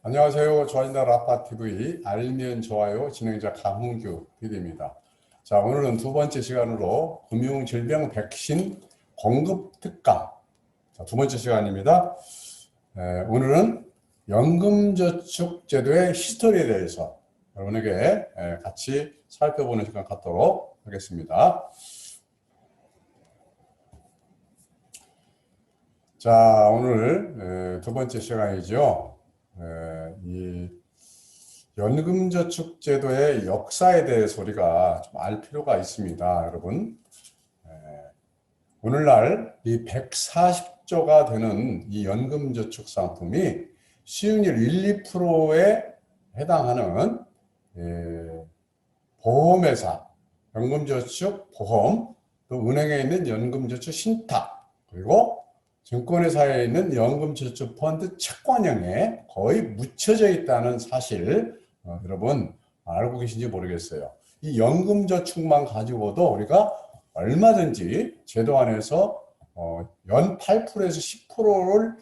안녕하세요. 좋아진다 라파TV 알면 좋아요 진행자 강훈규 PD입니다. 자, 오늘은 두 번째 시간으로 금융질병 백신 공급 특강. 자, 두 번째 시간입니다. 오늘은 연금저축제도의 히스토리에 대해서 여러분에게 같이 살펴보는 시간 갖도록 하겠습니다. 자, 오늘 두 번째 시간이죠. 이 연금저축제도의 역사에 대해서 우리가 좀 알 필요가 있습니다, 여러분. 오늘날 이 140조가 되는 이 연금저축 상품이 수익률 1, 2%에 해당하는 보험회사, 연금저축 보험, 또 은행에 있는 연금저축 신탁, 그리고 증권회사에 있는 연금저축펀드 채권형에 거의 묻혀져 있다는 사실 여러분 알고 계신지 모르겠어요. 이 연금저축만 가지고도 우리가 얼마든지 제도 안에서 연 8%에서 10%를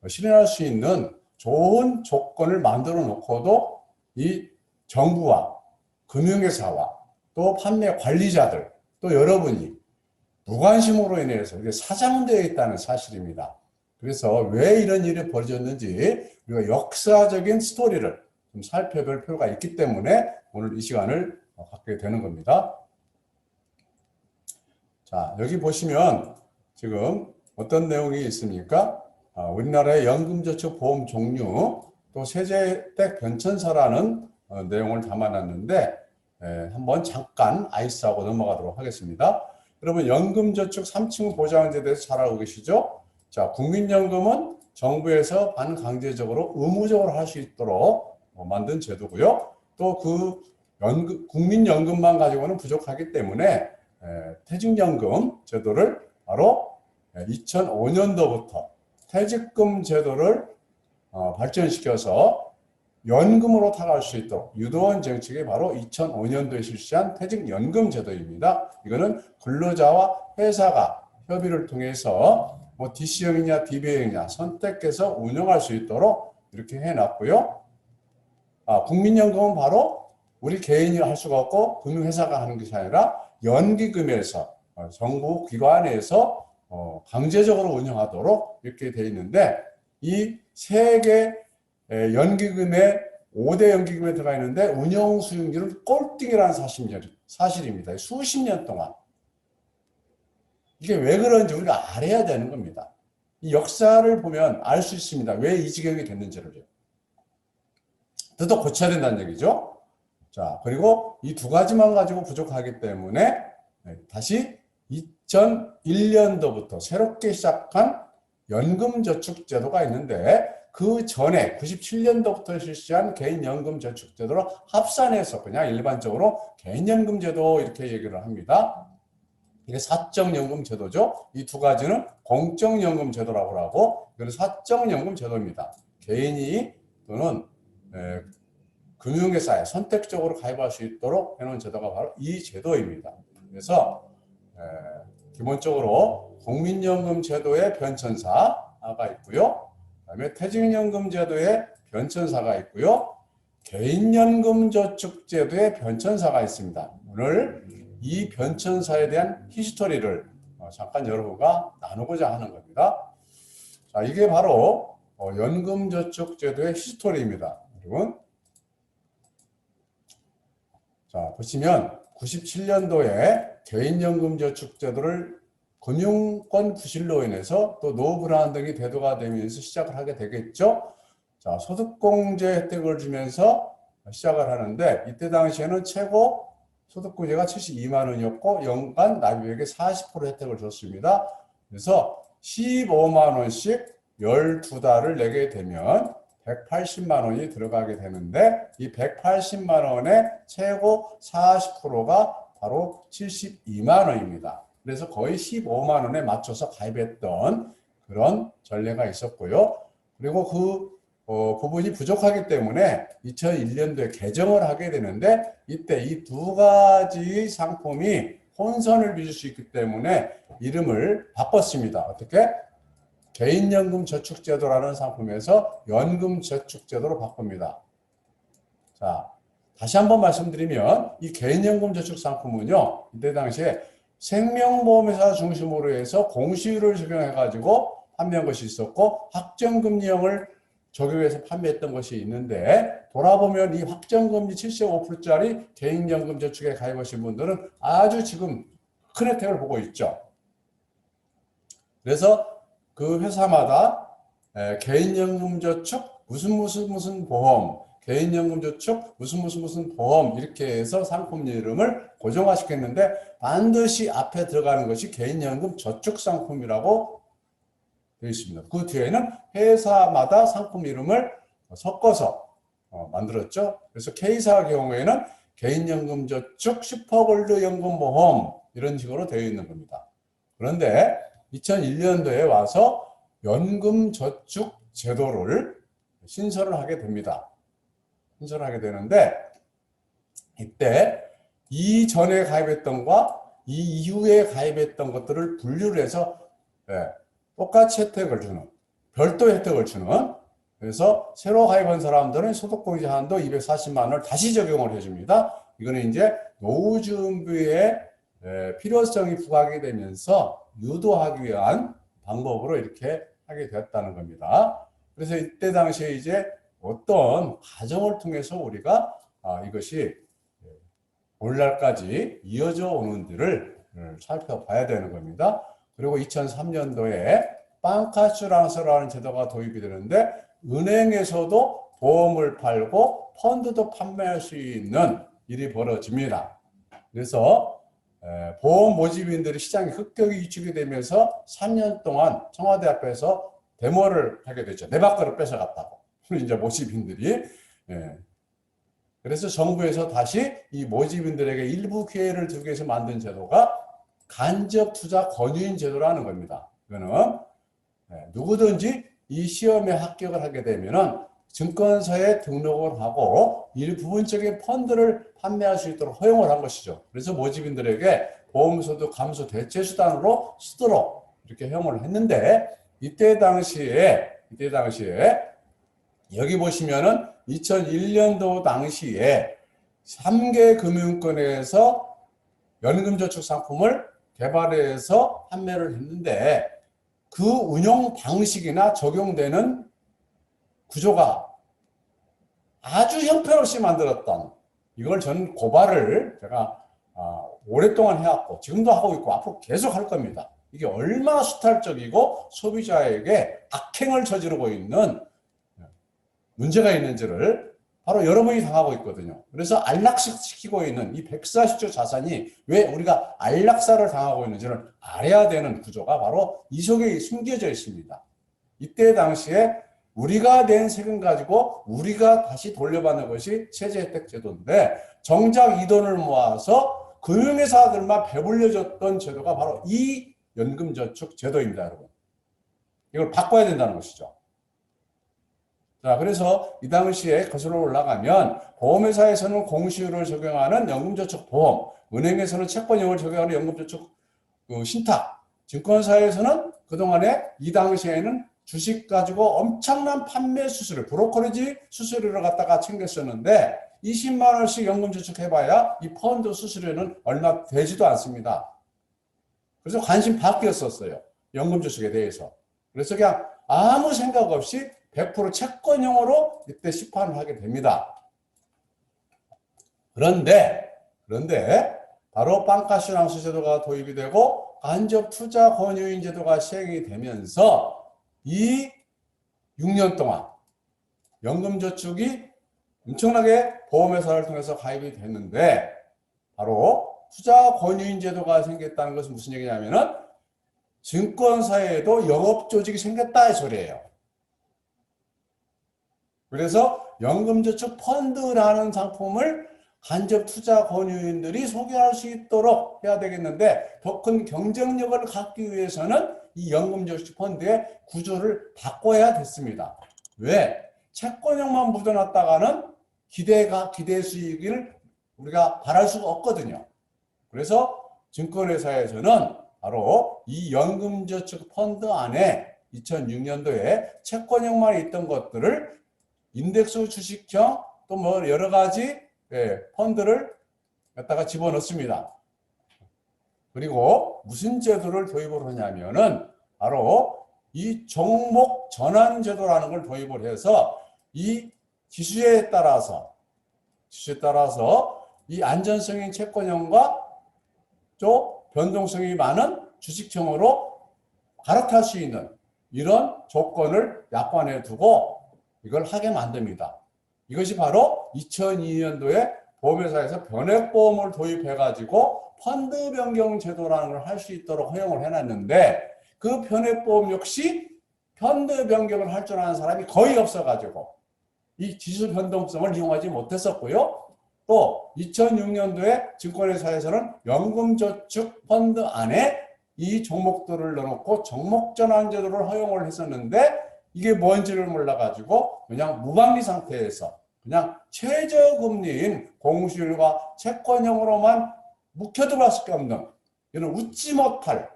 실현할 수 있는 좋은 조건을 만들어 놓고도 이 정부와 금융회사와 또 판매 관리자들 또 여러분이 무관심으로 인해서 이게 사장되어 있다는 사실입니다. 그래서 왜 이런 일이 벌어졌는지 우리가 역사적인 스토리를 좀 살펴볼 필요가 있기 때문에 오늘 이 시간을 갖게 되는 겁니다. 자, 여기 보시면 지금 어떤 내용이 있습니까? 우리나라의 연금저축보험 종류 또 세제댁 변천사라는 내용을 담아놨는데 한번 잠깐 아이스하고 넘어가도록 하겠습니다. 여러분 연금저축 3층 보장제에 대해서 잘 알고 계시죠? 자, 국민연금은 정부에서 반강제적으로 의무적으로 할 수 있도록 만든 제도고요. 또 그 국민연금만 가지고는 부족하기 때문에 퇴직연금 제도를 바로 2005년도부터 퇴직금 제도를 발전시켜서 연금으로 타갈 수 있도록 유도한 정책이 바로 2005년도에 실시한 퇴직연금 제도입니다. 이거는 근로자와 회사가 협의를 통해서 뭐 DC형이냐 DB형이냐 선택해서 운영할 수 있도록 이렇게 해놨고요. 국민연금은 바로 우리 개인이 할 수가 없고 금융회사가 하는 것이 아니라 연기금에서 정부 기관에서 강제적으로 운영하도록 이렇게 되어 있는데 이 세 개 연기금에 5대 연기금에 들어가 있는데 운영 수익률은 꼴등이라는 사실입니다. 수십 년 동안. 이게 왜 그런지 우리가 알아야 되는 겁니다. 이 역사를 보면 알 수 있습니다. 왜 이 지경이 됐는지를요. 더 고쳐야 된다는 얘기죠. 자, 그리고 이 두 가지만 가지고 부족하기 때문에 다시 2001년도부터 새롭게 시작한 연금저축제도가 있는데 그 전에 97년도부터 실시한 개인연금저축제도를 합산해서 그냥 일반적으로 개인연금제도 이렇게 얘기를 합니다. 이게 사적연금제도죠. 이 두 가지는 공적연금제도라고 하고 이건 사적연금제도입니다. 개인이 또는 금융회사에 선택적으로 가입할 수 있도록 해놓은 제도가 바로 이 제도입니다. 그래서 기본적으로 국민연금제도의 변천사가 있고요. 그다음에 퇴직연금제도의 변천사가 있고요. 개인연금저축제도의 변천사가 있습니다. 오늘 이 변천사에 대한 히스토리를 잠깐 여러분과 나누고자 하는 겁니다. 자, 이게 바로 연금저축제도의 히스토리입니다. 여러분. 자, 보시면 97년도에 개인연금저축제도를 금융권 부실로 인해서 또 노후불안 등이 대두가 되면서 시작을 하게 되겠죠. 자, 소득공제 혜택을 주면서 시작을 하는데 이때 당시에는 최고 소득공제가 72만 원이었고 연간 납입액의 40% 혜택을 줬습니다. 그래서 15만 원씩 12달을 내게 되면 180만 원이 들어가게 되는데 이 180만 원의 최고 40%가 바로 72만 원입니다. 그래서 거의 15만 원에 맞춰서 가입했던 그런 전례가 있었고요. 그리고 그 부분이 부족하기 때문에 2001년도에 개정을 하게 되는데 이때 이 두 가지 상품이 혼선을 빚을 수 있기 때문에 이름을 바꿨습니다. 어떻게? 개인연금저축제도라는 상품에서 연금저축제도로 바꿉니다. 자, 다시 한번 말씀드리면 이 개인연금저축 상품은요, 이때 당시에 생명보험회사 중심으로 해서 공시율을 적용해가지고 판매한 것이 있었고 확정금리형을 적용해서 판매했던 것이 있는데, 돌아보면 이 확정금리 75%짜리 개인연금저축에 가입하신 분들은 아주 지금 큰 혜택을 보고 있죠. 그래서 그 회사마다 개인연금저축 무슨 보험, 개인연금저축 무슨 보험 이렇게 해서 상품 이름을 고정화시켰는데 반드시 앞에 들어가는 것이 개인연금저축상품이라고 되어 있습니다. 그 뒤에는 회사마다 상품 이름을 섞어서 만들었죠. 그래서 K사 경우에는 개인연금저축 슈퍼골드 연금보험 이런 식으로 되어 있는 겁니다. 그런데 2001년도에 와서 연금저축 제도를 신설을 하게 됩니다. 신설을 하게 되는데, 이때 이전에 가입했던 것과 이 이후에 가입했던 것들을 분류를 해서 똑같이 혜택을 주는, 별도 혜택을 주는, 그래서 새로 가입한 사람들은 소득공제 한도 240만 원을 다시 적용을 해줍니다. 이거는 이제 노후 준비에 필요성이 부각이 되면서 유도하기 위한 방법으로 이렇게 하게 되었다는 겁니다. 그래서 이때 당시에 이제 어떤 과정을 통해서 우리가 이것이 오늘날까지 이어져 오는지를 살펴봐야 되는 겁니다. 그리고 2003년도에 빵카슈랑스라는 제도가 도입이 되는데, 은행에서도 보험을 팔고 펀드도 판매할 수 있는 일이 벌어집니다. 그래서 보험 모집인들이 시장에 급격히 위축이 되면서 3년 동안 청와대 앞에서 데모를 하게 되죠. 내 밥그릇 뺏어갔다고. 이제 모집인들이. 그래서 정부에서 다시 이 모집인들에게 일부 기회를 주기 위해서 만든 제도가 간접투자 권유인 제도라는 겁니다. 이거는 누구든지 이 시험에 합격을 하게 되면은 증권사에 등록을 하고 일부분적인 펀드를 판매할 수 있도록 허용을 한 것이죠. 그래서 모집인들에게 보험소득 감소 대체 수단으로 쓰도록 이렇게 허용을 했는데, 이때 당시에 여기 보시면은 2001년도 당시에 3개 금융권에서 연금저축 상품을 개발해서 판매를 했는데, 그 운용 방식이나 적용되는 구조가 아주 형편없이 만들었던, 이걸 저는 고발을 제가 오랫동안 해왔고 지금도 하고 있고 앞으로 계속 할 겁니다. 이게 얼마나 수탈적이고 소비자에게 악행을 저지르고 있는 문제가 있는지를 바로 여러분이 당하고 있거든요. 그래서 안락시키고 있는 이 140조 자산이 왜 우리가 안락사를 당하고 있는지를 알아야 되는 구조가 바로 이 속에 숨겨져 있습니다. 이때 당시에 우리가 낸 세금 가지고 우리가 다시 돌려받는 것이 세제혜택제도인데, 정작 이 돈을 모아서 금융회사들만 배불려줬던 제도가 바로 이 연금저축제도입니다, 여러분. 이걸 바꿔야 된다는 것이죠. 자, 그래서 이 당시에 거슬러 올라가면 보험회사에서는 공시율을 적용하는 연금저축보험, 은행에서는 채권형을 적용하는 연금저축 신탁, 증권사에서는 그동안에 이 당시에는 주식 가지고 엄청난 판매 수수료, 브로커리지 수수료를 갖다가 챙겼었는데 20만 원씩 연금저축 해봐야 이 펀드 수수료는 얼마 되지도 않습니다. 그래서 관심 바뀌었었어요, 연금저축에 대해서. 그래서 그냥 아무 생각 없이 100% 채권형으로 이때 시판을 하게 됩니다. 그런데 바로 빵카슈랑스 제도가 도입이 되고 간접투자 권유인 제도가 시행이 되면서 이 6년 동안 연금저축이 엄청나게 보험회사를 통해서 가입이 됐는데, 바로 투자 권유인 제도가 생겼다는 것은 무슨 얘기냐면은 증권사에도 영업조직이 생겼다 이 소리예요. 그래서 연금저축 펀드라는 상품을 간접투자 권유인들이 소개할 수 있도록 해야 되겠는데, 더 큰 경쟁력을 갖기 위해서는 이 연금저축 펀드의 구조를 바꿔야 됐습니다. 왜? 채권형만 묻어놨다가는 기대 수익을 우리가 바랄 수가 없거든요. 그래서 증권회사에서는 바로 이 연금저축 펀드 안에 2006년도에 채권형만 있던 것들을 인덱스 주식형 또 뭐 여러 가지 펀드를 갖다가 집어넣습니다. 그리고 무슨 제도를 도입을 하냐면은 바로 이 종목 전환 제도라는 걸 도입을 해서 이 지수에 따라서 이 안전성인 채권형과 또 변동성이 많은 주식형으로 갈아탈 수 있는 이런 조건을 약관에 두고 이걸 하게 만듭니다. 이것이 바로 2002년도에 보험회사에서 변액보험을 도입해가지고 펀드 변경 제도라는 걸 할 수 있도록 허용을 해놨는데 그 변액보험 역시 펀드 변경을 할 줄 아는 사람이 거의 없어가지고 이 지수 변동성을 이용하지 못했었고요. 또 2006년도에 증권회사에서는 연금저축 펀드 안에 이 종목들을 넣어놓고 종목전환 제도를 허용을 했었는데 이게 뭔지를 몰라가지고 그냥 무방비 상태에서 그냥 최저금리인 공시율과 채권형으로만 묵혀두을 수밖에 없는 이런 웃지 못할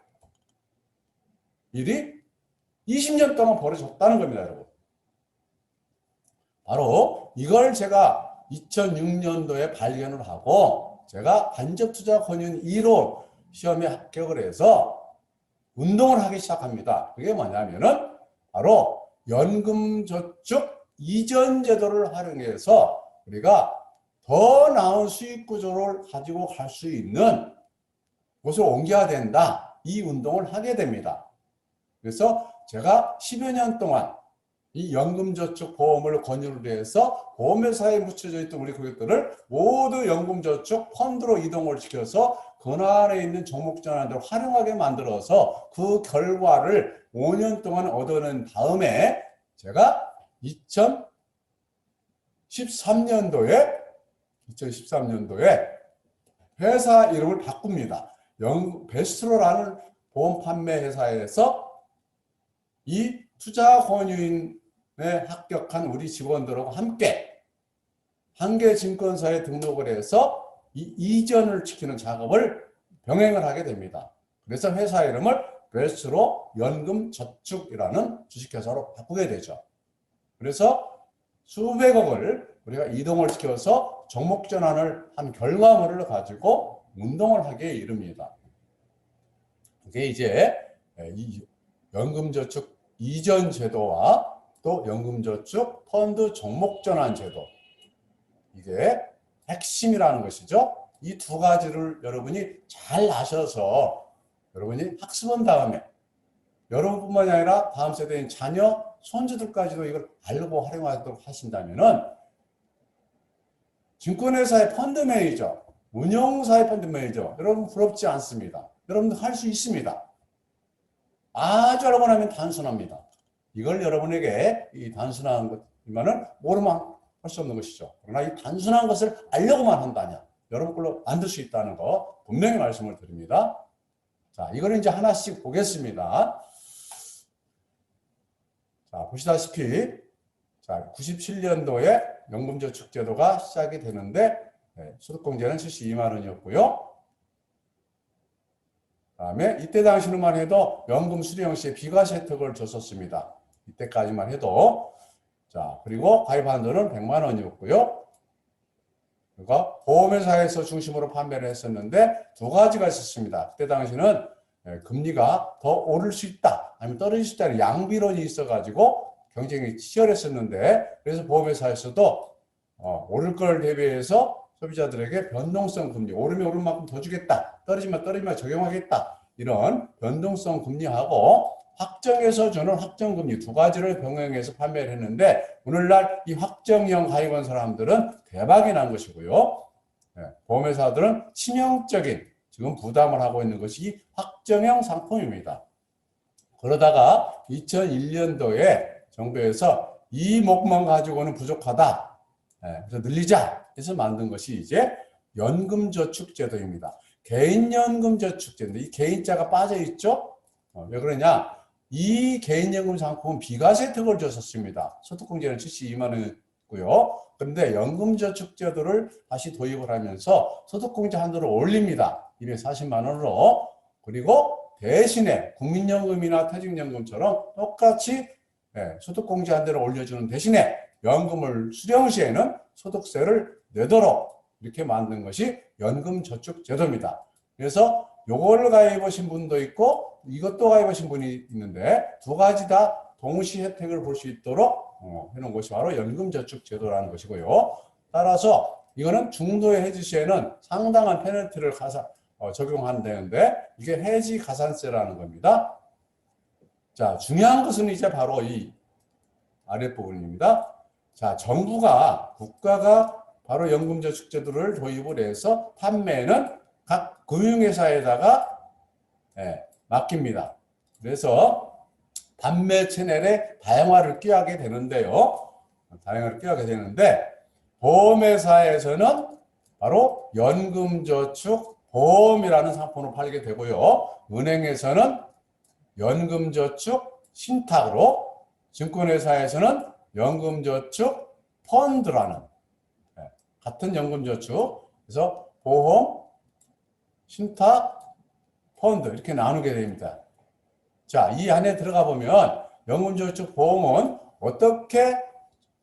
일이 20년 동안 벌어졌다는 겁니다, 여러분. 바로 이걸 제가 2006년도에 발견을 하고 제가 간접투자권유인 1호 시험에 합격을 해서 운동을 하기 시작합니다. 그게 뭐냐면은 바로 연금저축 이전 제도를 활용해서 우리가 더 나은 수익 구조를 가지고 갈 수 있는 곳을 옮겨야 된다. 이 운동을 하게 됩니다. 그래서 제가 10여 년 동안 이 연금저축 보험을 권유를 해서 보험회사에 묻혀져 있던 우리 고객들을 모두 연금저축 펀드로 이동을 시켜서 권한에 있는 종목 전환을 활용하게 만들어서 그 결과를 5년 동안 얻어낸 다음에 제가 2013년도에 회사 이름을 바꿉니다. 베스트로라는 보험 판매 회사에서 이 투자 권유인에 합격한 우리 직원들하고 함께 한계증권사에 등록을 해서 이 이전을 시키는 작업을 병행을 하게 됩니다. 그래서 회사 이름을 베스트로 연금저축이라는 주식회사로 바꾸게 되죠. 그래서 수백억을 우리가 이동을 시켜서 종목 전환을 한 결과물을 가지고 운동을 하게 이릅니다. 이게 이제 이 연금저축 이전 제도와 또 연금저축 펀드 종목 전환 제도, 이게 핵심이라는 것이죠. 이 두 가지를 여러분이 잘 아셔서 여러분이 학습한 다음에 여러분뿐만이 아니라 다음 세대인 자녀, 손주들까지도 이걸 알고 활용하도록 하신다면은 증권회사의 펀드 매니저, 운용사의 펀드 매니저, 여러분 부럽지 않습니다. 여러분도 할 수 있습니다. 아주 알고 나면 단순합니다. 이걸 여러분에게 이 단순한 것이면은 모르면 할 수 없는 것이죠. 그러나 이 단순한 것을 알려고만 한다면 여러분 걸로 만들 수 있다는 거 분명히 말씀을 드립니다. 자, 이거는 이제 하나씩 보겠습니다. 자, 보시다시피 자, 97년도에 연금저축제도가 시작이 되는데 소득공제는 72만 원이었고요. 그다음에 이때 당시로만 해도 연금 수령 시에 비과세 혜택을 줬었습니다. 이때까지만 해도. 자, 그리고 가입 한도는 100만 원이었고요. 그러니까 보험회사에서 중심으로 판매를 했었는데 두 가지가 있었습니다. 그때 당시는 금리가 더 오를 수 있다, 아니면 떨어질 수 있다는 양비론이 있어가지고 경쟁이 치열했었는데, 그래서 보험회사에서도 오를 걸 대비해서 소비자들에게 변동성 금리, 오르면 오른 만큼 더 주겠다, 떨어지면 적용하겠다, 이런 변동성 금리하고 확정해서 주는 확정금리 두 가지를 병행해서 판매를 했는데, 오늘날 이 확정형 가입한 사람들은 대박이 난 것이고요. 보험회사들은 치명적인 지금 부담을 하고 있는 것이 이 확정형 상품입니다. 그러다가 2001년도에 정부에서 이 목만 가지고는 부족하다, 그래서 늘리자 해서 만든 것이 이제 연금저축제도입니다. 개인연금저축제인데 이 개인자가 빠져 있죠. 왜 그러냐? 이 개인연금 상품은 비과세 혜택을 줬었습니다. 소득공제는 72만 원이고요. 그런데 연금저축제도를 다시 도입을 하면서 소득공제 한도를 올립니다. 240만 원으로. 그리고 대신에 국민연금이나 퇴직연금처럼 똑같이 소득공제한대를 올려주는 대신에 연금을 수령 시에는 소득세를 내도록 이렇게 만든 것이 연금저축제도입니다. 그래서 요걸 가입하신 분도 있고 이것도 가입하신 분이 있는데 두 가지 다 동시 혜택을 볼 수 있도록 해놓은 것이 바로 연금저축제도라는 것이고요. 따라서 이거는 중도의 해지 시에는 상당한 페널티를 적용한다는데 이게 해지 가산세라는 겁니다. 자, 중요한 것은 이제 바로 이 아랫부분입니다. 자, 국가가 바로 연금저축제도를 도입을 해서 판매는 각 금융회사에다가 맡깁니다. 그래서 판매 채널에 다양화를 꾀하게 되는데요. 보험회사에서는 바로 연금저축보험이라는 상품을 팔게 되고요. 은행에서는 연금저축 신탁으로, 증권회사에서는 연금저축 펀드라는 같은 연금저축, 그래서 보험, 신탁, 펀드 이렇게 나누게 됩니다. 자, 이 안에 들어가 보면 연금저축 보험은 어떻게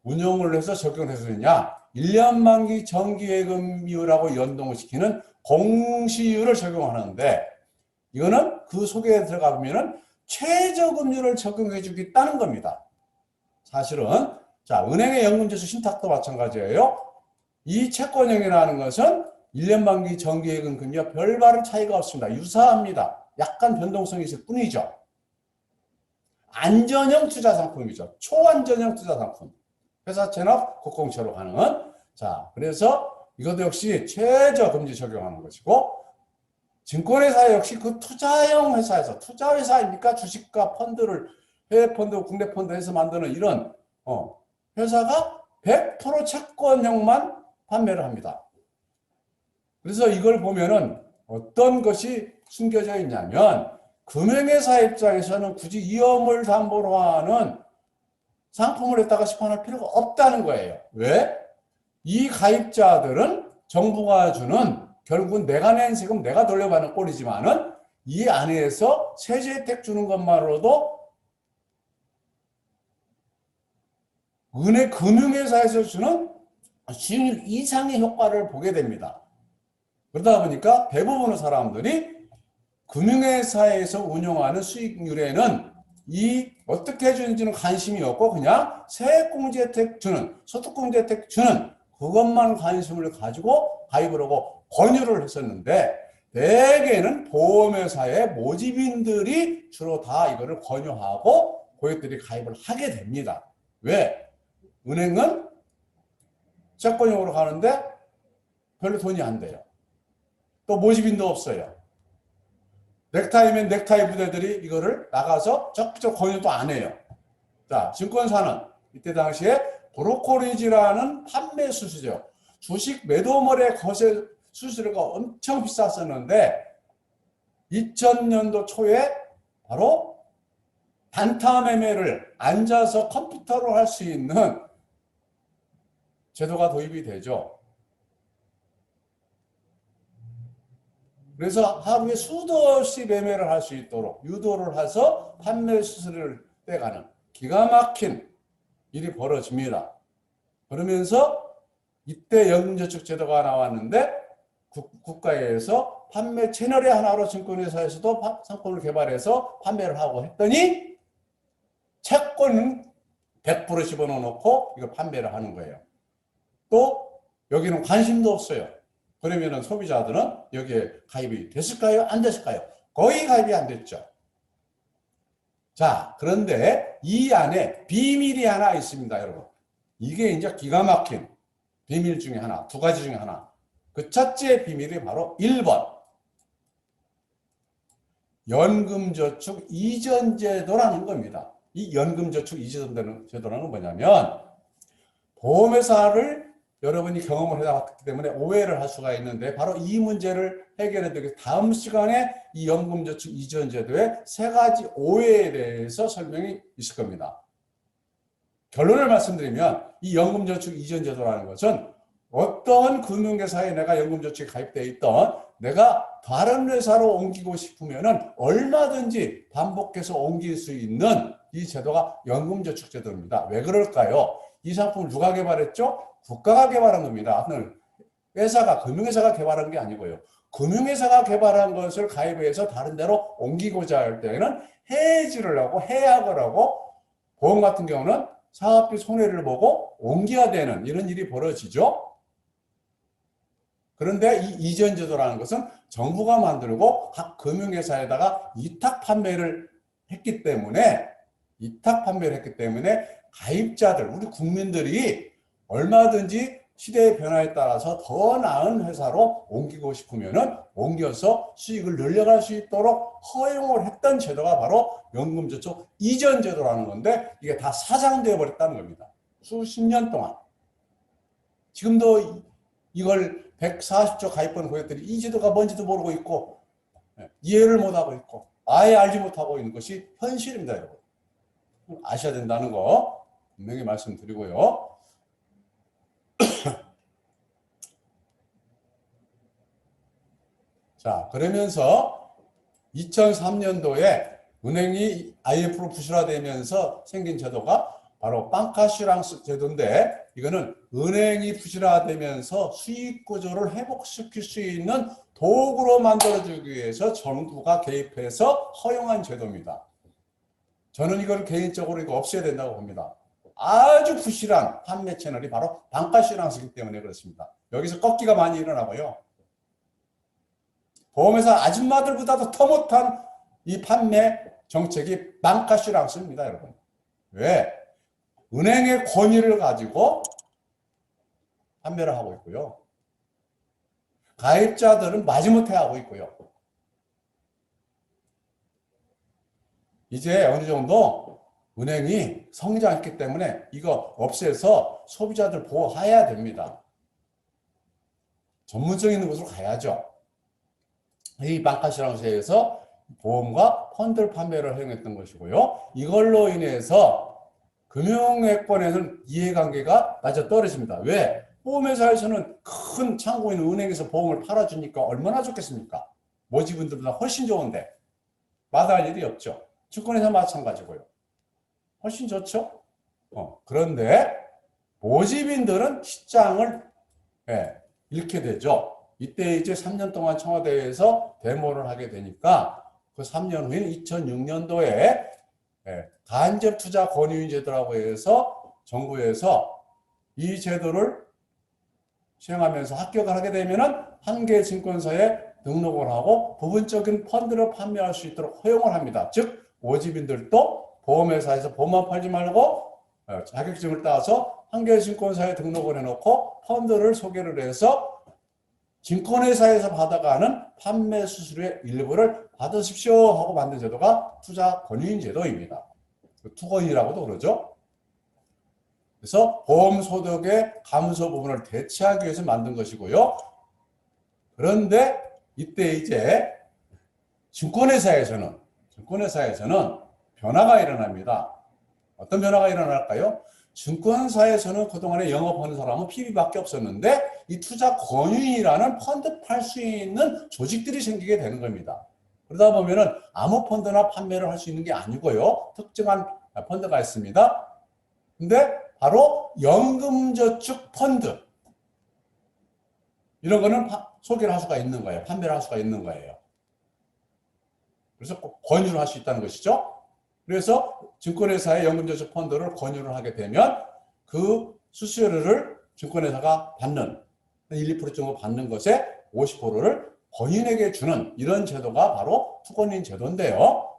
운용을 해서 적용을 해서 되냐? 1년 만기 정기예금이율하고 연동을 시키는 공시율을 적용하는데 이거는 그 속에 들어가 보면은 최저금리를 적용해 주겠다는 겁니다. 사실은 자, 은행의 연금저축 신탁도 마찬가지예요. 이 채권형이라는 것은 1년 만기 정기예금 금리와 별다른 차이가 없습니다. 유사합니다. 약간 변동성이 있을 뿐이죠. 안전형 투자 상품이죠. 초안전형 투자 상품. 회사 체납, 국공채로 가는. 자, 그래서 이것도 역시 최저금리 적용하는 것이고, 증권회사 역시 그 투자형 회사에서, 투자회사입니까? 주식과 펀드를, 해외 펀드, 국내 펀드 해서 만드는 이런, 회사가 100% 채권형만 판매를 합니다. 그래서 이걸 보면은 어떤 것이 숨겨져 있냐면, 금융회사 입장에서는 굳이 위험을 담보로 하는 상품을 갖다가 시판할 필요가 없다는 거예요. 왜? 이 가입자들은 정부가 주는 결국은 내가 낸 세금 내가 돌려받는 꼴이지만은 이 안에서 세제 혜택 주는 것만으로도 금융회사에서 주는 수익률 이상의 효과를 보게 됩니다. 그러다 보니까 대부분의 사람들이 금융회사에서 운용하는 수익률에는 이 어떻게 해주는지는 관심이 없고 그냥 세액공제 혜택 주는, 소득공제 혜택 주는 그것만 관심을 가지고 가입을 하고 권유를 했었는데 대개는 보험회사의 모집인들이 주로 다 이거를 권유하고 고객들이 가입을 하게 됩니다. 왜? 은행은 채권형으로 가는데 별로 돈이 안 돼요. 또 모집인도 없어요. 넥타이면 넥타이 부대들이 이거를 나가서 적극적 권유도 안 해요. 자, 증권사는 이때 당시에 브로커리지라는 판매 수수료, 주식 매도물의 거래 수수료가 엄청 비쌌었는데 2000년도 초에 바로 단타 매매를 앉아서 컴퓨터로 할 수 있는 제도가 도입이 되죠. 그래서 하루에 수도 없이 매매를 할 수 있도록 유도를 해서 판매 수수료를 떼가는 기가 막힌 일이 벌어집니다. 그러면서 이때 연금저축제도가 나왔는데 국가에서 판매 채널의 하나로 증권회사에서도 상품을 개발해서 판매를 하고 했더니 채권은 100% 집어넣어놓고 이거 판매를 하는 거예요. 또 여기는 관심도 없어요. 그러면은 소비자들은 여기에 가입이 됐을까요? 안 됐을까요? 거의 가입이 안 됐죠. 자, 그런데 이 안에 비밀이 하나 있습니다, 여러분. 이게 이제 기가 막힌 비밀 중에 하나, 두 가지 중에 하나. 그 첫째 비밀이 바로 1번. 연금저축 이전제도라는 겁니다. 이 연금저축 이전제도라는 건 뭐냐면 보험회사를 여러분이 경험을 해왔기 때문에 오해를 할 수가 있는데 바로 이 문제를 해결해 드리기 위해서 다음 시간에 이 연금저축 이전제도의 세 가지 오해에 대해서 설명이 있을 겁니다. 결론을 말씀드리면 이 연금저축 이전제도라는 것은 어떤 금융회사에 내가 연금저축에 가입되어 있던 내가 다른 회사로 옮기고 싶으면은 얼마든지 반복해서 옮길 수 있는 이 제도가 연금저축제도입니다. 왜 그럴까요? 이 상품을 누가 개발했죠? 국가가 개발한 겁니다. 회사가, 금융회사가 개발한 게 아니고요. 금융회사가 개발한 것을 가입해서 다른 데로 옮기고자 할 때에는 해지를 하고 해약을 하고, 보험 같은 경우는 사업비 손해를 보고 옮겨야 되는 이런 일이 벌어지죠. 그런데 이 이전 제도라는 것은 정부가 만들고 각 금융회사에다가 이탁 판매를 했기 때문에 가입자들, 우리 국민들이 얼마든지 시대의 변화에 따라서 더 나은 회사로 옮기고 싶으면은 옮겨서 수익을 늘려갈 수 있도록 허용을 했던 제도가 바로 연금저축 이전 제도라는 건데, 이게 다 사장되어 버렸다는 겁니다. 수십 년 동안. 지금도 이걸 140조 가입번 고객들이 이 제도가 뭔지도 모르고 있고, 이해를 못하고 있고, 아예 알지 못하고 있는 것이 현실입니다, 여러분. 아셔야 된다는 거 분명히 말씀드리고요. 자, 그러면서 2003년도에 은행이 IMF로 부실화되면서 생긴 제도가 바로 방카슈랑스 제도인데, 이거는 은행이 부실화되면서 수익 구조를 회복시킬 수 있는 도구로 만들어주기 위해서 정부가 개입해서 허용한 제도입니다. 저는 이걸 개인적으로 이거 없애야 된다고 봅니다. 아주 부실한 판매 채널이 바로 방카슈랑스이기 때문에 그렇습니다. 여기서 꺾기가 많이 일어나고요. 보험회사 아줌마들보다도 더 못한 이 판매 정책이 방카슈랑스입니다, 여러분. 왜? 은행의 권위를 가지고 판매를 하고 있고요. 가입자들은 마지못해 하고 있고요. 이제 어느 정도 은행이 성장했기 때문에 이거 없애서 소비자들 보호해야 됩니다. 전문성 있는 곳으로 가야죠. 이 방카슈랑스에서 보험과 펀드 판매를 허용했던 것이고요. 이걸로 인해서 금융회권에서는 이해관계가 낮아 떨어집니다. 왜? 보험회사에서는 큰 창고 있는 은행에서 보험을 팔아주니까 얼마나 좋겠습니까? 모집인들보다 훨씬 좋은데 마다할 일이 없죠. 증권회사 마찬가지고요. 훨씬 좋죠. 그런데 모집인들은 시장을 잃게 되죠. 이때 이제 3년 동안 청와대에서 데모를 하게 되니까 그 3년 후인 2006년도에 간접 투자 권유인 제도라고 해서 정부에서 이 제도를 시행하면서 합격을 하게 되면은 한 개 증권사에 등록을 하고 부분적인 펀드를 판매할 수 있도록 허용을 합니다. 즉 모집인들도 보험회사에서 보험만 팔지 말고 자격증을 따서 한 개 증권사에 등록을 해놓고 펀드를 소개를 해서 증권회사에서 받아가는 판매 수수료의 일부를 받으십시오 하고 만든 제도가 투자 권유인 제도입니다. 투권이라고도 그러죠. 그래서 보험소득의 감소 부분을 대체하기 위해서 만든 것이고요. 그런데 이때 이제 증권회사에서는 변화가 일어납니다. 어떤 변화가 일어날까요? 증권사에서는 그동안에 영업하는 사람은 PB밖에 없었는데 이 투자 권유인이라는 펀드 팔 수 있는 조직들이 생기게 되는 겁니다. 그러다 보면은 아무 펀드나 판매를 할 수 있는 게 아니고요. 특정한 펀드가 있습니다. 근데 바로 연금저축 펀드, 이런 거는 소개를 할 수가 있는 거예요. 판매를 할 수가 있는 거예요. 그래서 권유를 할 수 있다는 것이죠. 그래서 증권회사의 연금저축 펀드를 권유를 하게 되면 그 수수료를 증권회사가 받는 1, 2% 정도 받는 것에 50%를 권인에게 주는 이런 제도가 바로 투권인 제도인데요.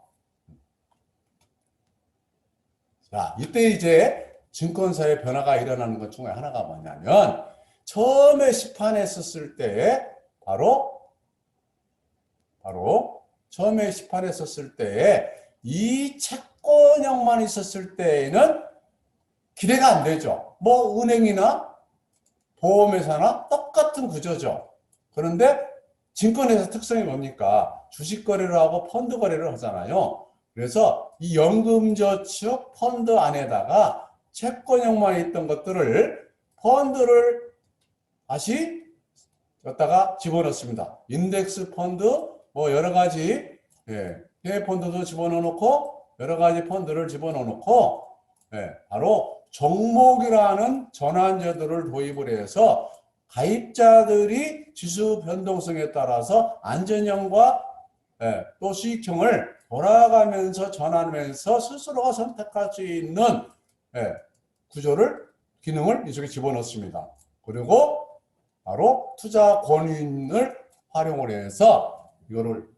자, 이때 이제 증권사의 변화가 일어나는 것 중에 하나가 뭐냐면, 처음에 시판했었을 때 처음에 시판했었을 때에 이 채권형만 있었을 때에는 기대가 안 되죠. 뭐 은행이나 보험회사나 똑같은 구조죠. 그런데 증권회사 특성이 뭡니까? 주식 거래를 하고 펀드 거래를 하잖아요. 그래서 이 연금저축 펀드 안에다가 채권형만 있던 것들을 펀드를 다시 여기다가 집어넣습니다. 인덱스 펀드, 뭐 여러 가지, 해외 펀드도 집어넣고, 여러 가지 펀드를 집어넣고, 바로 종목이라는 전환제도를 도입을 해서 가입자들이 지수 변동성에 따라서 안전형과 또 수익형을 돌아가면서 전환하면서 스스로가 선택할 수 있는 구조를, 기능을 이쪽에 집어넣습니다. 그리고 바로 투자 권유인을 활용을 해서 이거를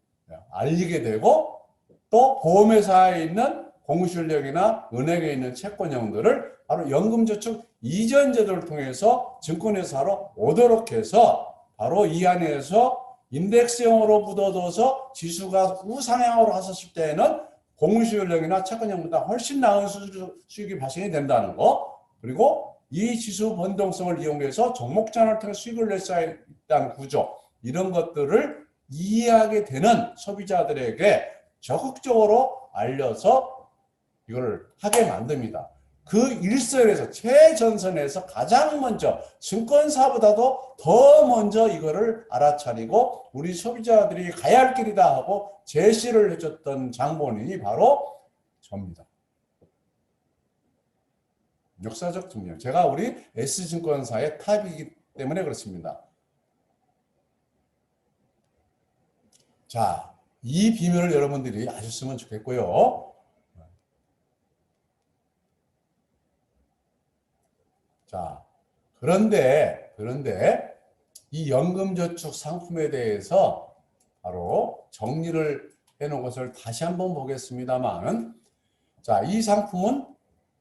알리게 되고, 또 보험회사에 있는 공실력이나 은행에 있는 채권형들을 바로 연금저축 이전 제도를 통해서 증권회사로 오도록 해서 바로 이 안에서 인덱스형으로 묻어둬서 지수가 우상향으로 갔었을 때에는 공실력이나 채권형보다 훨씬 나은 수익이 발생이 된다는 거, 그리고 이 지수 변동성을 이용해서 종목 전환을 통해 수익을 낼 수 있다는 구조, 이런 것들을 이해하게 되는 소비자들에게 적극적으로 알려서 이걸 하게 만듭니다. 그 일선에서, 최전선에서 가장 먼저, 증권사보다도 더 먼저 이거를 알아차리고 우리 소비자들이 가야 할 길이다 하고 제시를 해줬던 장본인이 바로 저입니다. 역사적 증명. 제가 우리 S증권사의 탑이기 때문에 그렇습니다. 자, 이 비밀을 여러분들이 아셨으면 좋겠고요. 자, 그런데 이 연금저축 상품에 대해서 바로 정리를 해놓은 것을 다시 한번 보겠습니다만, 자, 이 상품은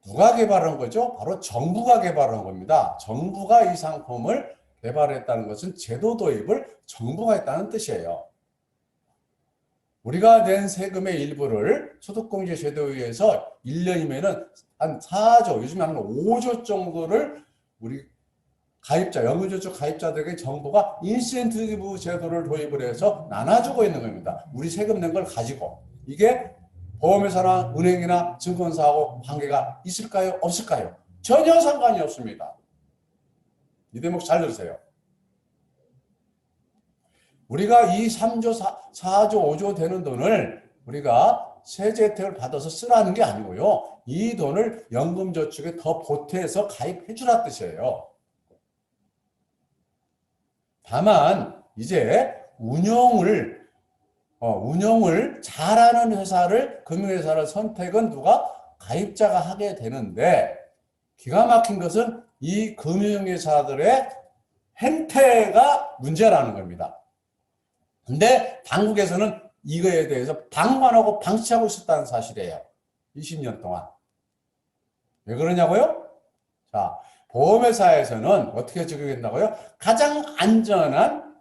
누가 개발한 거죠? 바로 정부가 개발한 겁니다. 정부가 이 상품을 개발했다는 것은 제도 도입을 정부가 했다는 뜻이에요. 우리가 낸 세금의 일부를 소득공제 제도에 의해서 1년이면은 한 4조, 요즘에 한 5조 정도를 우리 가입자, 연금저축 가입자들에게 정부가 인센티브 제도를 도입을 해서 나눠주고 있는 겁니다. 우리 세금 낸 걸 가지고. 이게 보험회사나 은행이나 증권사하고 관계가 있을까요? 없을까요? 전혀 상관이 없습니다. 이 대목 잘 들으세요. 우리가 이 3조, 4조, 5조 되는 돈을 우리가 세제 혜택을 받아서 쓰라는 게 아니고요. 이 돈을 연금저축에 더 보태서 가입해 주라 뜻이에요. 다만 이제 운용을 잘하는 회사를, 금융회사를 선택은 누가? 가입자가 하게 되는데, 기가 막힌 것은 이 금융회사들의 행태가 문제라는 겁니다. 근데 당국에서는 이거에 대해서 방관하고 방치하고 있었다는 사실이에요. 20년 동안. 왜 그러냐고요? 자, 보험회사에서는 어떻게 적용했나고요? 가장 안전한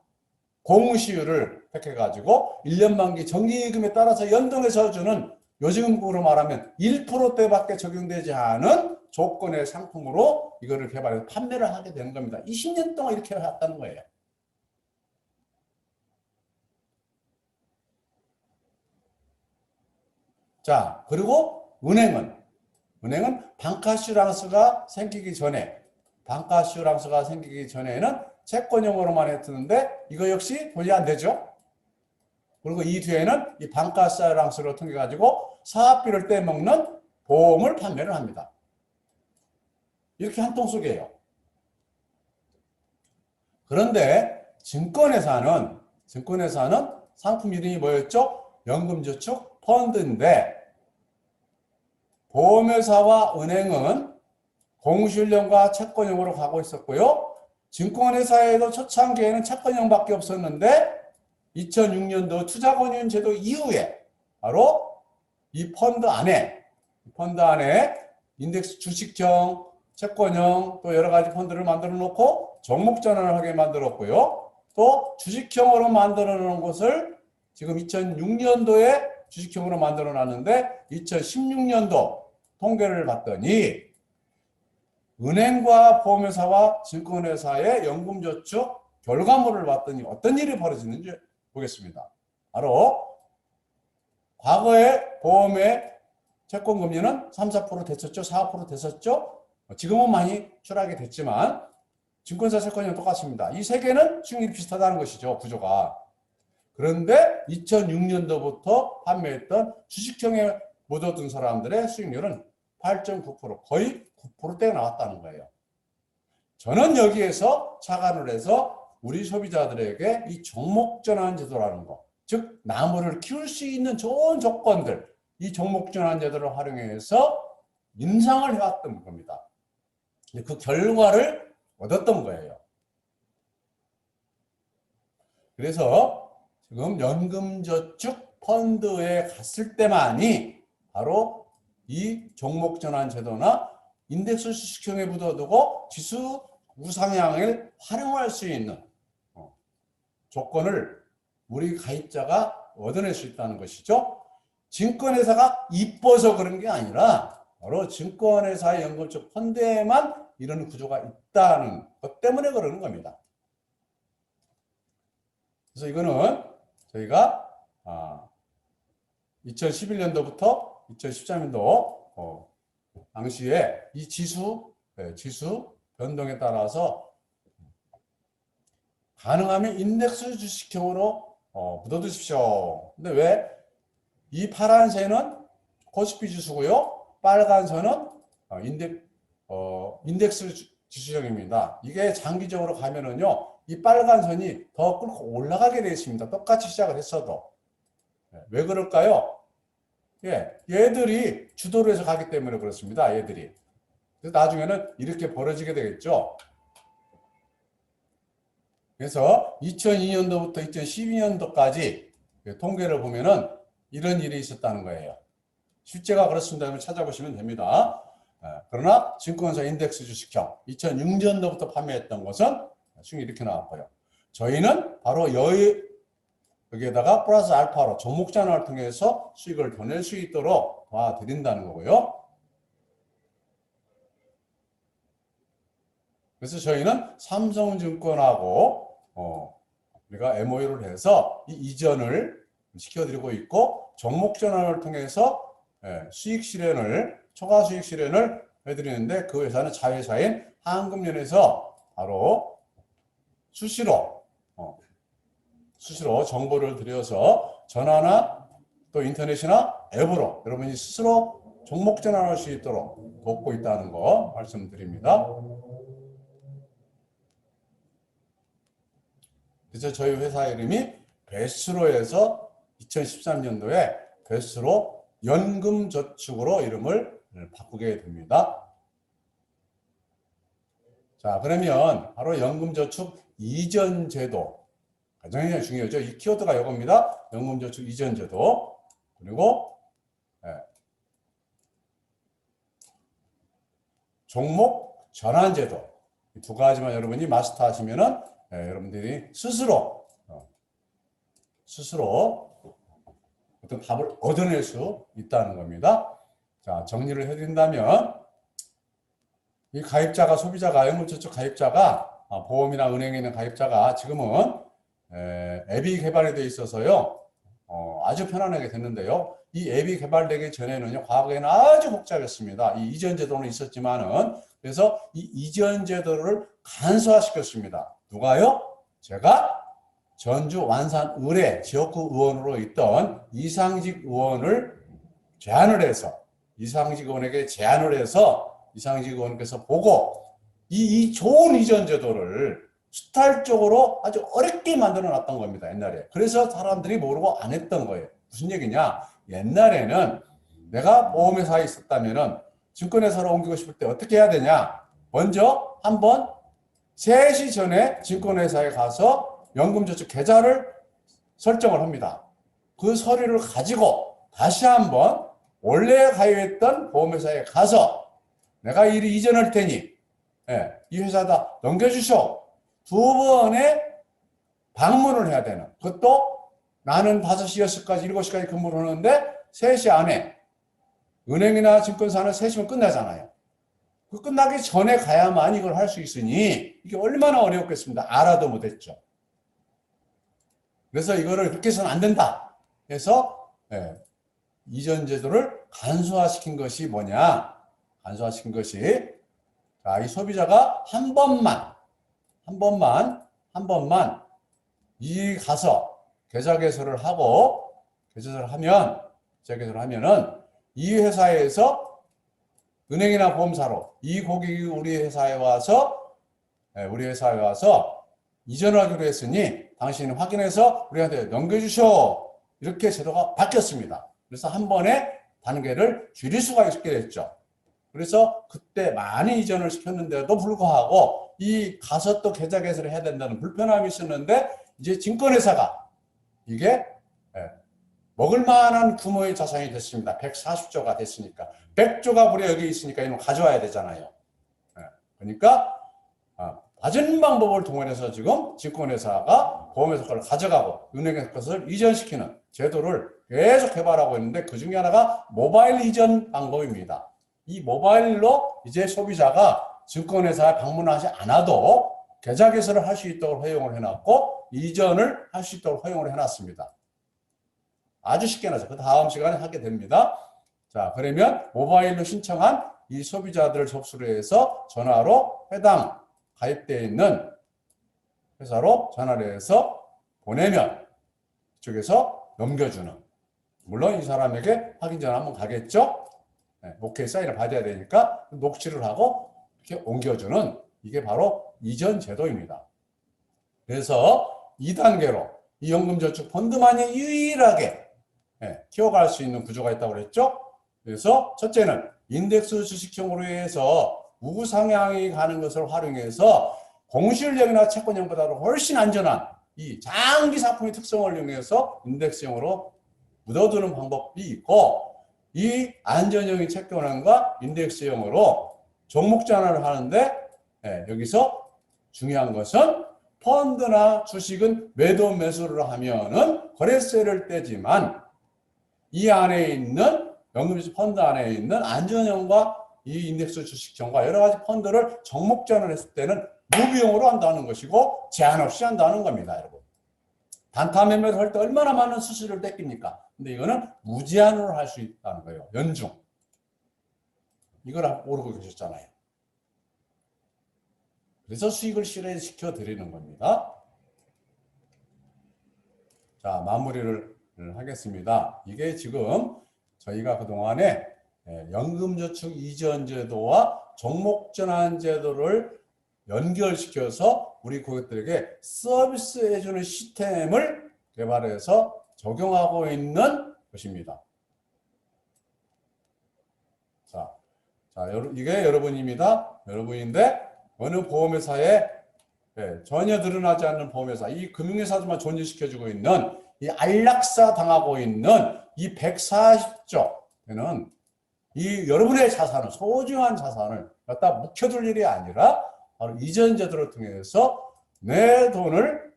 공시율을 택해가지고 1년 만기 정기금에 따라서 연동해서 주는, 요즘으로 말하면 1%대밖에 적용되지 않은 조건의 상품으로 이거를 개발해서 판매를 하게 되는 겁니다. 20년 동안 이렇게 해왔다는 거예요. 자, 그리고 은행은 방카슈랑스가 생기기 전에는 채권형으로만 했었는데 이거 역시 돈이 안 되죠. 그리고 이 뒤에는 이 방카슈랑스를 통해 가지고 사업비를 떼먹는 보험을 판매를 합니다. 이렇게 한 통속이에요. 그런데 증권회사는 상품 이름이 뭐였죠? 연금저축 펀드인데, 보험회사와 은행은 공실형과 채권형으로 가고 있었고요. 증권회사에도 초창기에는 채권형밖에 없었는데 2006년도 투자권유인 제도 이후에 바로 이 펀드 안에 인덱스 주식형, 채권형, 또 여러 가지 펀드를 만들어 놓고 종목 전환을 하게 만들었고요. 또 주식형으로 만들어 놓은 것을 지금 2006년도에 주식형으로 만들어 놨는데 2016년도 통계를 봤더니 은행과 보험회사와 증권회사의 연금저축 결과물을 봤더니 어떤 일이 벌어지는지 보겠습니다. 바로 과거에 보험의 채권금리는 3, 4% 됐었죠. 4% 됐었죠. 지금은 많이 추락이 됐지만 증권사 채권이랑 똑같습니다. 이 세 개는 수익률이 비슷하다는 것이죠. 구조가. 그런데 2006년도부터 판매했던 주식형에 묻어둔 사람들의 수익률은 8.9% 거의 9%대가 나왔다는 거예요. 저는 여기에서 착안을 해서 우리 소비자들에게 이 종목 전환 제도라는 거, 즉 나무를 키울 수 있는 좋은 조건들, 이 종목 전환 제도를 활용해서 인상을 해왔던 겁니다. 그 결과를 얻었던 거예요. 그래서 지금 연금저축 펀드에 갔을 때만이 바로 이 종목 전환 제도나 인덱스 주식형에 묻어두고 지수 우상향을 활용할 수 있는 조건을 우리 가입자가 얻어낼 수 있다는 것이죠. 증권회사가 이뻐서 그런 게 아니라 바로 증권회사의 연금저축 펀드에만 이런 구조가 있다는 것 때문에 그러는 겁니다. 그래서 이거는 저희가 2011년도부터 2013년도 당시에 이 지수 변동에 따라서 가능하면 인덱스 주식형으로 묻어두십시오. 근데 왜 이 파란 새는 코스피 지수고요. 빨간 선은 인덱스 지수형입니다. 이게 장기적으로 가면은요, 이 빨간 선이 더 끌고 올라가게 되어 있습니다. 똑같이 시작을 했어도. 왜 그럴까요? 예, 얘들이 주도를 해서 가기 때문에 그렇습니다. 얘들이. 그래서 나중에는 이렇게 벌어지게 되겠죠. 그래서 2002년도부터 2012년도까지 통계를 보면은 이런 일이 있었다는 거예요. 실제가 그렇습니다. 한번 찾아보시면 됩니다. 그러나 증권사 인덱스 주식형 2006년도부터 판매했던 것은 수익이 이렇게 나왔고요. 저희는 바로 여기에다가 플러스 알파로 종목 전환을 통해서 수익을 더 낼 수 있도록 도와드린다는 거고요. 그래서 저희는 삼성증권하고 우리가 MOU를 해서 이 이전을 시켜드리고 있고 종목 전환을 통해서 수익 실현을 초과 수익 실현을 해드리는데 그 회사는 자회사인 한금연에서 바로 수시로 정보를 드려서 전화나 또 인터넷이나 앱으로 여러분이 스스로 종목 전환할 수 있도록 돕고 있다는 거 말씀드립니다. 그래서 저희 회사 이름이 베스로에서 2013년도에 베스로 연금저축으로 이름을 바꾸게 됩니다. 자, 그러면 바로 연금저축 이전제도 가장 중요하죠. 이 키워드가 이겁니다. 연금저축 이전제도 그리고 종목 전환제도 이 두 가지만 여러분이 마스터하시면은 여러분들이 스스로 어떤 답을 얻어낼 수 있다는 겁니다. 자, 정리를 해드린다면 이 가입자가 소비자가 연금저축 가입자가 보험이나 은행에 있는 가입자가 지금은 앱이 개발이 되어 있어서요 아주 편안하게 됐는데요. 이 앱이 개발되기 전에는요 과거에는 아주 복잡했습니다. 이 이전 제도는 있었지만은 그래서 이 이전 제도를 간소화시켰습니다. 누가요? 제가 전주 완산 의뢰 지역구 의원으로 있던 이상직 의원을 제안을 해서 이상직 의원에게 제안을 해서 이상직 의원께서 보고 이 좋은 이전 제도를 수탈적으로 아주 어렵게 만들어 놨던 겁니다. 옛날에. 그래서 사람들이 모르고 안 했던 거예요. 무슨 얘기냐? 옛날에는 내가 보험회사에 있었다면은 증권회사로 옮기고 싶을 때 어떻게 해야 되냐? 먼저 한번 3시 전에 증권회사에 가서 연금저축 계좌를 설정을 합니다. 그 서류를 가지고 다시 한번 원래 가입했던 보험회사에 가서 내가 이리 이전할 테니 이 회사다 넘겨주쇼. 2번의 방문을 해야 되는. 그것도 나는 5시, 6시까지, 7시까지 근무를 하는데 3시 안에 은행이나 증권사는 3시면 끝나잖아요. 그 끝나기 전에 가야만 이걸 할 수 있으니 이게 얼마나 어려웠겠습니다. 알아도 못했죠. 그래서 이거를 그렇게 해서는 안 된다. 해서 이전 제도를 간소화시킨 것이 뭐냐? 간소화시킨 것이 자, 이 소비자가 한 번만 한 번만 이 가서 계좌 개설을 하고 계좌를 하면은 이 회사에서 은행이나 보험사로 이 고객이 우리 회사에 와서 이전을 하기로 했으니 당신이 확인해서 우리한테 넘겨주셔. 이렇게 제도가 바뀌었습니다. 그래서 한 번에 단계를 줄일 수가 있게 됐죠. 그래서 그때 많이 이전을 시켰는데도 불구하고 이 가서 또 계좌 개설을 해야 된다는 불편함이 있었는데 이제 증권회사가 이게 먹을 만한 규모의 자산이 됐습니다. 140조가 됐으니까 100조가 우리 여기 있으니까 이건 가져와야 되잖아요. 그러니까 받은 방법을 동원해서 지금 증권회사가 보험회사 걸 가져가고 은행에서 것을 이전시키는 제도를 계속 개발하고 있는데 그 중에 하나가 모바일 이전 방법입니다. 이 모바일로 이제 소비자가 증권회사에 방문하지 않아도 계좌 개설을 할 수 있도록 허용을 해놨고 이전을 할 수 있도록 허용을 해놨습니다. 아주 쉽게 해놨어요. 그 다음 시간에 하게 됩니다. 자, 그러면 모바일로 신청한 이 소비자들을 접수를 해서 전화로 해당 가입되어 있는 회사로 전화를 해서 보내면 이쪽에서 넘겨주는, 물론 이 사람에게 확인 전화 한번 가겠죠. 오케이 사인을 받아야 되니까 녹취를 하고 이렇게 옮겨주는, 이게 바로 이전 제도입니다. 그래서 2단계로 이 연금저축펀드만이 유일하게 키워갈 수 있는 구조가 있다고 그랬죠. 그래서 첫째는 인덱스 주식형으로 해서 우상향이 가는 것을 활용해서 공실력이나 채권형보다도 훨씬 안전한 이 장기 상품의 특성을 이용해서 인덱스형으로 묻어두는 방법이 있고, 이 안전형의 채권형과 인덱스형으로 종목 전환을 하는데 여기서 중요한 것은 펀드나 주식은 매도 매수를 하면은 거래세를 떼지만 이 안에 있는 연금저축 펀드 안에 있는 안전형과 이 인덱스 주식형과 여러 가지 펀드를 종목 전환했을 때는 무비용으로 한다는 것이고 제한 없이 한다는 겁니다, 여러분. 단타 매매를 할 때 얼마나 많은 수수료를 떼깁니까? 근데 이거는 무제한으로 할 수 있다는 거예요. 연중. 이걸 모르고 계셨잖아요. 그래서 수익을 실현시켜 드리는 겁니다. 자, 마무리를 하겠습니다. 이게 지금 저희가 그동안에 연금저축 이전 제도와 종목 전환 제도를 연결시켜서 우리 고객들에게 서비스해주는 시스템을 개발해서 적용하고 있는 것입니다. 자, 이게 여러분입니다. 여러분인데 어느 보험회사에 전혀 드러나지 않는 보험회사, 이 금융회사들만 존재시켜주고 있는 이 안락사 당하고 있는 이 140조에는 이 여러분의 자산을, 소중한 자산을 갖다 묵혀둘 일이 아니라 바로 이전 제도를 통해서 내 돈을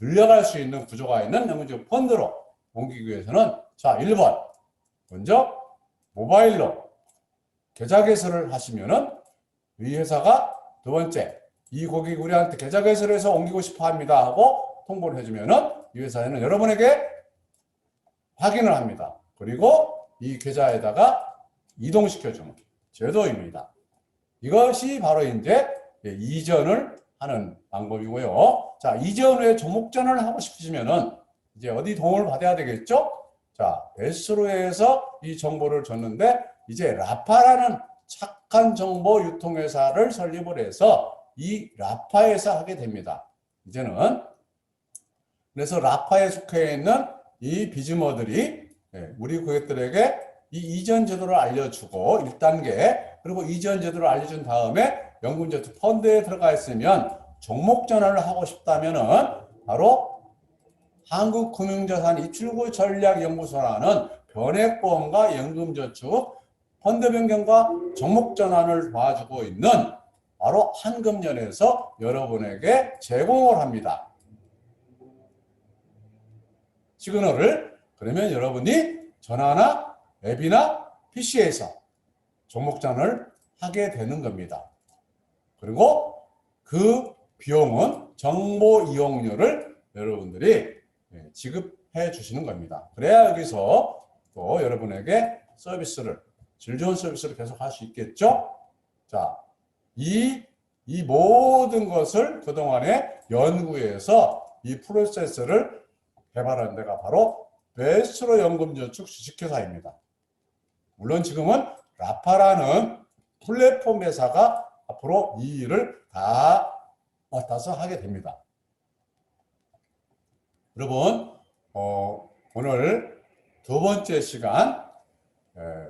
늘려갈 수 있는 구조가 있는 연금저축 펀드로 옮기기 위해서는, 자, 1번 먼저 모바일로 계좌 개설을 하시면은 이 회사가, 두 번째 이 고객이 우리한테 계좌 개설해서 옮기고 싶어 합니다 하고 통보를 해주면은 이 회사에는 여러분에게 확인을 합니다. 그리고 이 계좌에다가 이동시켜주는 제도입니다. 이것이 바로 이제 이전을 하는 방법이고요. 자, 이전 후에 종목전환을 하고 싶으시면은 이제 어디 도움을 받아야 되겠죠? 자, 베스트로에서 이 정보를 줬는데 이제 라파라는 착한 정보 유통회사를 설립을 해서 이 라파에서 하게 됩니다. 이제는 그래서 라파에 속해 있는 이 비즈머들이 우리 고객들에게 이 이전 제도를 알려주고 1단계, 그리고 이전 제도를 알려준 다음에 연금저축 펀드에 들어가 있으면 종목 전환을 하고 싶다면은 바로 한국금융자산 입출구 전략연구소라는 변액보험과 연금저축 펀드 변경과 종목 전환을 도와주고 있는 바로 한금연에서 여러분에게 제공을 합니다. 시그널을. 그러면 여러분이 전화나 앱이나 PC에서 종목 전환을 하게 되는 겁니다. 그리고 그 비용은 정보 이용료를 여러분들이 지급해 주시는 겁니다. 그래야 여기서 또 여러분에게 서비스를, 질 좋은 서비스를 계속 할 수 있겠죠? 자, 이 이 모든 것을 그동안에 연구해서 이 프로세스를 개발한 데가 바로 베스트로 연금저축 주식회사입니다. 물론 지금은 라파라는 플랫폼 회사가 앞으로 이 일을 다 맡아서 하게 됩니다. 여러분, 오늘 두 번째 시간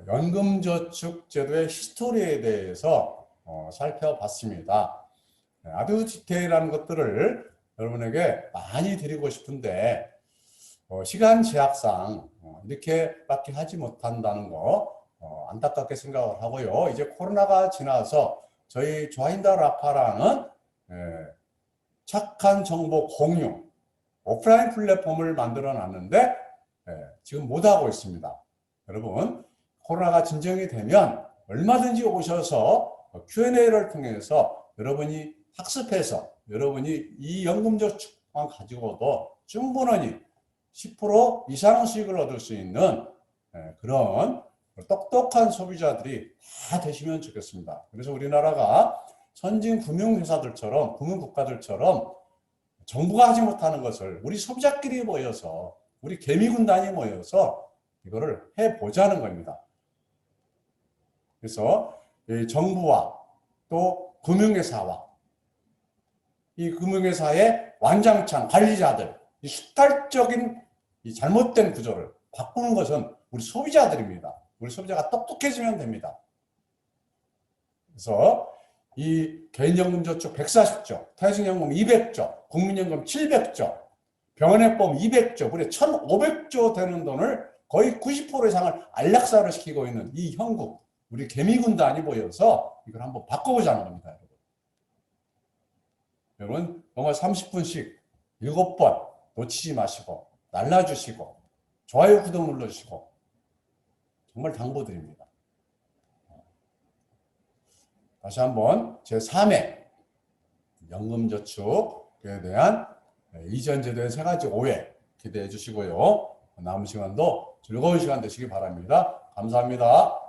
연금저축제도의 히스토리에 대해서 살펴봤습니다. 아주 디테일한 것들을 여러분에게 많이 드리고 싶은데 시간 제약상 이렇게밖에 하지 못한다는 거 안타깝게 생각을 하고요. 이제 코로나가 지나서 저희 조아인더 라파라는 착한 정보 공유 오프라인 플랫폼을 만들어 놨는데 지금 못하고 있습니다. 여러분, 코로나가 진정이 되면 얼마든지 오셔서 Q&A를 통해서 여러분이 학습해서 여러분이 이 연금저축만 가지고도 충분히 10% 이상의 수익을 얻을 수 있는 그런 똑똑한 소비자들이 다 되시면 좋겠습니다. 그래서 우리나라가 선진 금융회사들처럼 금융국가들처럼 정부가 하지 못하는 것을 우리 소비자끼리 모여서 우리 개미군단이 모여서 이거를 해보자는 겁니다. 그래서 정부와 또 금융회사와 이 금융회사의 완장창 관리자들 이 수탈적인 이 잘못된 구조를 바꾸는 것은 우리 소비자들입니다. 우리 소비자가 똑똑해지면 됩니다. 그래서 이 개인연금저축 140조, 퇴직연금 200조, 국민연금 700조, 병원해보험 200조, 무려 1,500조 되는 돈을 거의 90% 이상을 안락사로 시키고 있는 이 형국, 우리 개미군단이 모여서 이걸 한번 바꿔보자는 겁니다. 여러분, 정말 30분씩 7번 놓치지 마시고 날라주시고 좋아요, 구독 눌러주시고 정말 당부드립니다. 다시 한번 제3회 연금저축에 대한 이전 제도의 3가지 오해 기대해 주시고요. 남은 시간도 즐거운 시간 되시기 바랍니다. 감사합니다.